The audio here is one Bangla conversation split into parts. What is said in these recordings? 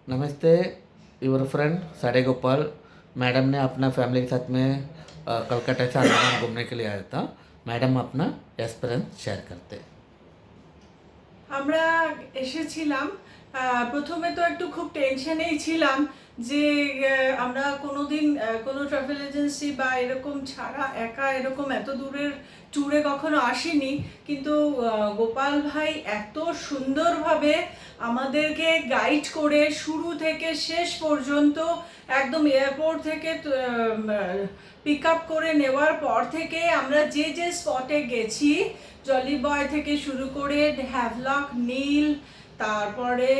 नमस्ते योर फ्रेंड साडे गोपाल। मैडम ने अपना फैमिली के साथ में कलकत्ता से अंडमान घूमने के लिए आया था। मैडम अपना एक्सपीरियंस शेयर करते। আমরা এসেছিলাম। প্রথমে তো একটু খুব টেনশনেই ছিলাম যে আমরা কোনোদিন কোনো ট্রাভেল এজেন্সি বা এরকম ছাড়া একা এরকম এত দূরের ট্যুরে কখনো আসিনি, কিন্তু গোপাল ভাই এত সুন্দরভাবে আমাদেরকে গাইড করে শুরু থেকে শেষ পর্যন্ত একদম এয়ারপোর্ট থেকে পিক আপ করে নেওয়ার পর থেকে আমরা যে যে স্পটে গেছি, জলি বয় থেকে শুরু করে হ্যাভলক, নীল, তারপরে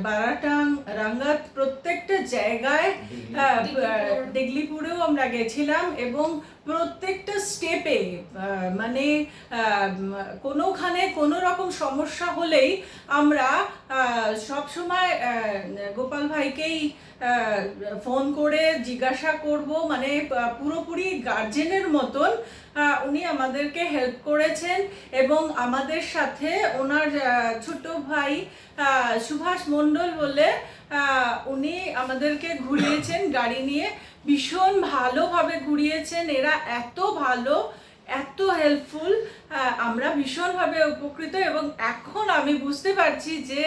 বারাটাং, রাঙ্গাত, প্রত্যেকটা জায়গায়, দিগলিপুরেও আমরা গেছিলাম এবং প্রত্যেকটা স্টেপে মানে কোনোখানে কোনো রকম সমস্যা হলেই আমরা সবসময় গোপাল ভাইকেই ফোন করে জিজ্ঞাসা করব, মানে পুরোপুরি গার্জেনের মতন উনি আমাদেরকে হেল্প করেছেন। এবং আমাদের সাথে ওনার ছোট ভাই সুভাষ মণ্ডল বলে উনি আমাদেরকে ঘুরিয়েছেন গাড়ি নিয়ে, ভীষণ ভালোভাবে ঘুরিয়েছেন। এরা এত ভালো, এত হেল্পফুল, আমরা ভীষণভাবে উপকৃত। এবং এখন আমি বুঝতে পারছি যে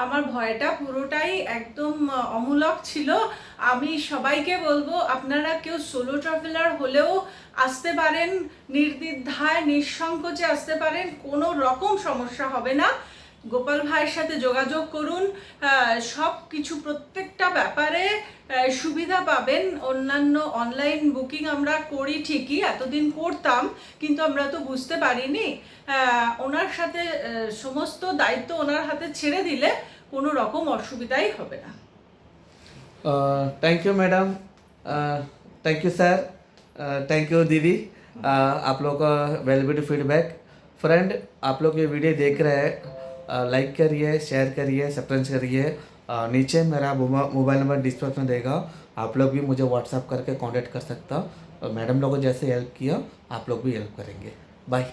আমার ভয়টা পুরোটাই একদম অমূলক ছিল। আমি সবাইকে বলবো, আপনারা কেউ সোলো ট্রাভেলার হলেও আসতে পারেন, নির্দ্বিধায় নিঃসংকোচে আসতে পারেন, কোনো রকম সমস্যা হবে না। গোপাল ভাইয়ের সাথে যোগাযোগ করুন, সব কিছু প্রত্যেকটা ব্যাপারে সুবিধা পাবেন। অন্যান্য অনলাইন বুকিং আমরা করি ঠিকই, এতদিন করতাম, কিন্তু আমরা তো বুঝতে পারিনি। ওনার সাথে সমস্ত দায়িত্ব ওনার হাতে ছেড়ে দিলে কোনো রকম অসুবিধাই হবে না। Thank you madam, thank you sir, thank you दीदी। आप लोग का वैल्यूएबल फीडबैक। फ्रेंड, आप लोग ये वीडियो देख रहे हैं, लाइक करिए, शेयर करिए, सब्सक्राइब करिए। नीचे मेरा मोबाइल नंबर डिस्प्ले में देगा, आप लोग भी मुझे व्हाट्सअप करके कांटेक्ट कर सकता। मैडम लोगों को जैसे हेल्प किया आप लोग भी हेल्प करेंगे। बाय।